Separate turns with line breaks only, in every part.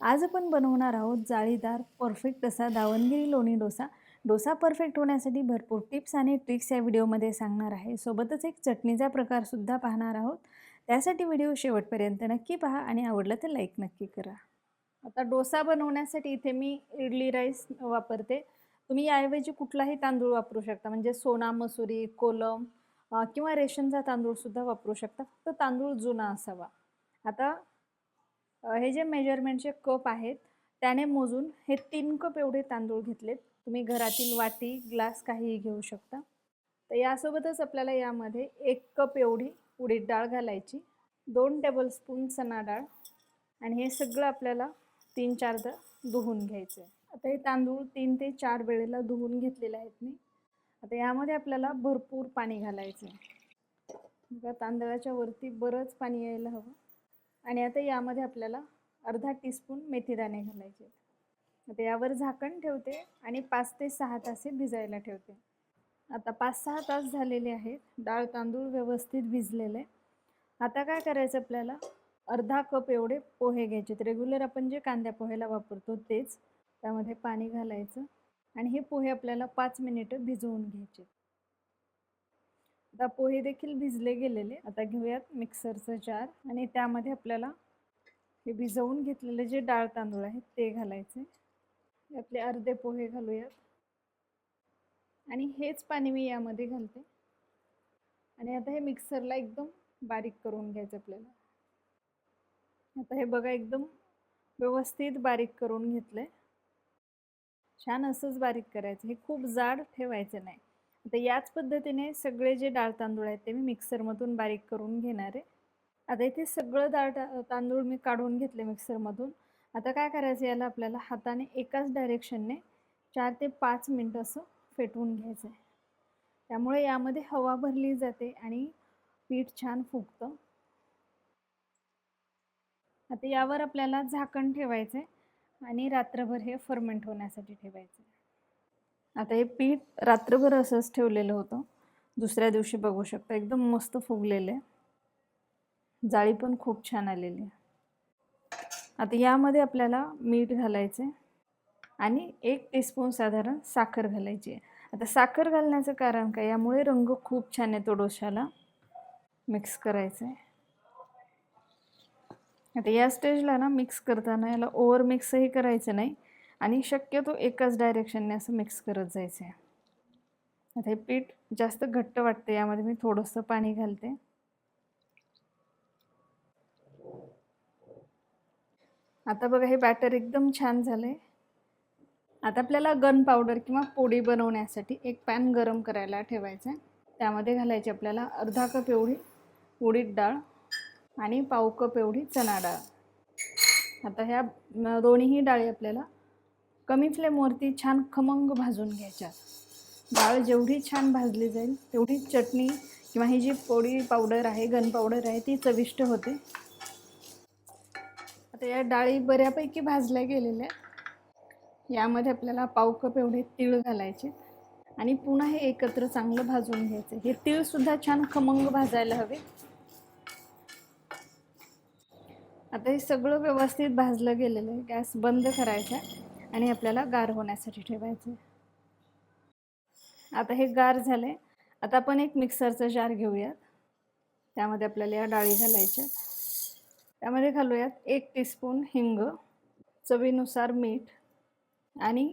आज आपण बनवणार आहोत जाळीदार परफेक्ट असा दावणगिरी लोणी डोसा. डोसा परफेक्ट होण्यासाठी भरपूर टिप्स आणि ट्रिक्स या व्हिडिओमध्ये सांगणार आहे. सोबतच एक चटणीचा प्रकारसुद्धा पाहणार आहोत. त्यासाठी व्हिडिओ शेवटपर्यंत नक्की पहा आणि आवडलं तर लाईक नक्की करा. आता डोसा बनवण्यासाठी इथे मी इडली राईस वापरते. तुम्ही याऐवजी कुठलाही तांदूळ वापरू शकता, म्हणजे सोना मसुरी, कोलम किंवा रेशनचा तांदूळसुद्धा वापरू शकता. फक्त तांदूळ जुना असावा. आता हे जे मेजरमेंटचे कप आहेत त्याने मोजून हे 3 कप एवढे तांदूळ घेतलेत. तुम्ही घरातील वाटी, ग्लास काहीही घेऊ शकता. तर यासोबतच आपल्याला यामध्ये 1 कप एवढी उडीद डाळ घालायची, 2 टेबलस्पून चणा डाळ आणि हे सगळं आपल्याला 3-4दा धुवून घ्यायचं आहे. आता हे तांदूळ 3 ते 4 वेळेला धुवून घेतलेले आहेत मी. आता यामध्ये आपल्याला भरपूर पाणी घालायचं आहे. बघा तांदळाच्या वरती बरंच पाणी यायला हवं. आणि आता यामध्ये आपल्याला अर्धा टीस्पून मेथीदाणे घालायचे. आता यावर झाकण ठेवते आणि 5 ते 6 तास भिजायला ठेवते. आता 5-6 तास झालेले आहेत. डाळ तांदूळ व्यवस्थित भिजलेले. आता काय करायचं आपल्याला, अर्धा कप एवढे पोहे घ्यायचे. रेग्युलर आपण जे कांद्या पोह्याला वापरतो तेच. त्यामध्ये पाणी घालायचं आणि हे पोहे आपल्याला 5 मिनिटं भिजवून घ्यायचे. आता पोहे देखील भिजले गेलेले. आता घेऊयात मिक्सरचं जार आणि त्यामध्ये आपल्याला हे भिजवून घेतलेले जे डाळ तांदूळ आहेत ते घालायचे. आपले अर्धे पोहे घालूयात आणि हेच पाणी मी यामध्ये घालते. आणि आता हे मिक्सरला एकदम बारीक करून घ्यायचं आपल्याला. आता हे बघा एकदम व्यवस्थित बारीक करून घेतलंय. छान असंच बारीक करायचं. हे खूप जाड ठेवायचं नाही. आता याच पद्धतीने सगळे जे डाळ तांदूळ आहेत ते मी मिक्सरमधून बारीक करून घेणार आहे. आता इथे सगळं तांदूळ मी काढून घेतले मिक्सरमधून. आता काय करायचं, याला आपल्याला हाताने एकाच डायरेक्शनने 4 ते 5 मिनटं असं फेटवून घ्यायचं आहे. त्यामुळे यामध्ये हवा भरली जाते आणि पीठ छान फुगतं. आता यावर आपल्याला झाकण ठेवायचं आहे आणि रात्रभर हे फर्मेंट होण्यासाठी ठेवायचं आहे. आता हे पीठ रात्रभर असंच ठेवलेलं होतं. दुसऱ्या दिवशी बघू शकता एकदम मस्त फुगलेलं आहे. जाळी पण खूप छान आलेली आहे. आता यामध्ये आपल्याला मीठ घालायचे आणि 1 टीस्पून साधारण साखर घालायची आहे. आता साखर घालण्याचं कारण काय, यामुळे रंग खूप छान येतो डोश्याला. मिक्स करायचं आहे. आता या स्टेजला ना मिक्स करताना याला ओव्हर मिक्सही करायचं नाही आणि शक्यतो एकाच डायरेक्शनने असं मिक्स करत जायचं आहे. आता हे पीठ जास्त घट्ट वाटते, यामध्ये मी थोडंसं पाणी घालते. आता बघा हे बॅटर एकदम छान झालंय. आता आपल्याला गन पावडर किंवा पोडी बनवण्यासाठी एक पॅन गरम करायला ठेवायचा आहे. त्यामध्ये घालायची आपल्याला अर्धा कप एवढी उडीद डाळ आणि पाव कप एवढी चणा डाळ. आता ह्या दोन्हीही डाळी आपल्याला कमी फ्लेमवरती छान खमंग भाजून घ्यायच्या. डाळ जेवढी छान भाजली जाईल तेवढी चटणी किंवा ही जी पोडी पावडर आहे, गन पावडर आहे, ती चविष्ट होते. आता या डाळी बऱ्यापैकी भाजल्या गेलेल्या. यामध्ये आपल्याला पाव कप एवढे तीळ घालायचे आणि पुन्हा हे एकत्र चांगलं भाजून घ्यायचं. हे तीळसुद्धा छान खमंग भाजायला हवे. आता हे सगळं व्यवस्थित भाजलं गेलेलं आहे. गॅस बंद करायचा आणि आपल्याला गार होण्यासाठी ठेवायचं. आता हे गार झाले. आता आपण एक मिक्सरचा जार घेऊयात. त्यामध्ये आपल्याला या डाळी घालायच्या. त्यामध्ये घालूयात 1 टीस्पून हिंग, चवीनुसार मीठ आणि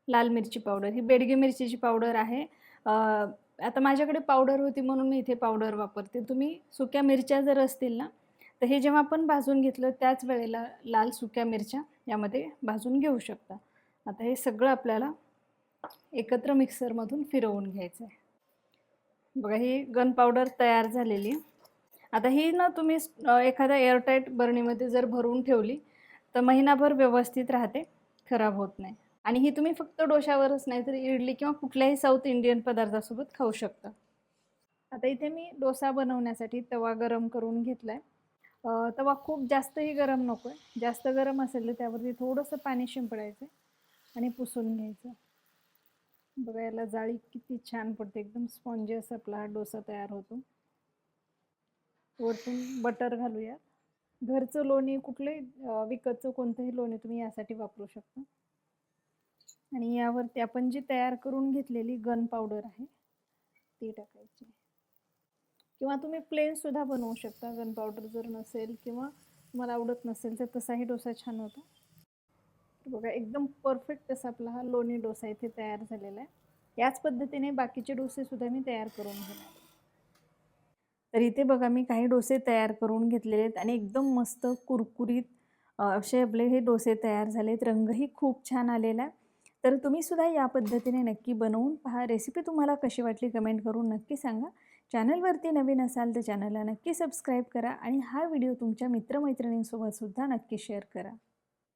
लाल मिरची पावडर. ही बेडगी मिरचीची पावडर आहे. आता माझ्याकडे पावडर होती म्हणून मी इथे पावडर वापरते. तुम्ही सुक्या मिरच्या जर असतील ना, तर हे जेव्हा आपण भाजून घेतलं त्याच वेळेला लाल सुक्या मिरच्या यामध्ये भाजून घेऊ शकता. आता हे सगळं आपल्याला एकत्र मिक्सरमधून फिरवून घ्यायचं आहे. बघा ही गन पावडर तयार झालेली. आता ही ना तुम्ही एखाद्या एअरटाईट बरणीमध्ये जर भरून ठेवली तर महिनाभर व्यवस्थित राहते, खराब होत नाही. आणि ही तुम्ही फक्त डोशावरच नाही तर इडली किंवा कुठल्याही साऊथ इंडियन पदार्थासोबत खाऊ शकता. आता इथे मी डोसा बनवण्यासाठी तवा गरम करून घेतलाय. तवा खूप जास्तही गरम नको आहे. जास्त गरम असेल तर त्यावरती थोडंसं पाणी शिंपडायचं आणि पुसून घ्यायचं. बघा याला जाळी किती छान पडते, एकदम स्पॉन्जी असा आपला डोसा तयार होतो. वरतून बटर घालूयात. घरचं लोणी कुठलंही विकतचं कोणतंही लोणी तुम्ही यासाठी वापरू शकता. आणि यावरती आपण जी तयार करून घेतलेली गन पावडर आहे ती टाकायची. किंवा तुम्ही प्लेन सुद्धा बनवू शकता, गन पावडर जर नसेल किंवा तुम्हाला आवडत नसेल तर तसाही डोसा छान होतो. बघा एकदम परफेक्ट असा आपला हा लोणी डोसा इथे तयार झालेला आहे. याच पद्धतीने बाकीचे डोसे सुद्धा मी तयार करून घेणार आहे. तर इथे बघा मी काही डोसे तयार करून घेतलेले आहेत आणि एकदम मस्त कुरकुरीत असे आपले हे डोसे तयार झालेत. रंगही खूप छान आलेला आहे. तर तुम्ही सुद्धा या पद्धतीने नक्की बनवून पहा. रेसिपी तुम्हाला कशी वाटली कमेंट करून नक्की सांगा. चॅनलवरती नवीन असाल तर चॅनलला नक्की सबस्क्राईब करा आणि हा व्हिडिओ तुमच्या मित्रमैत्रिणींसोबत सुद्धा नक्की शेअर करा.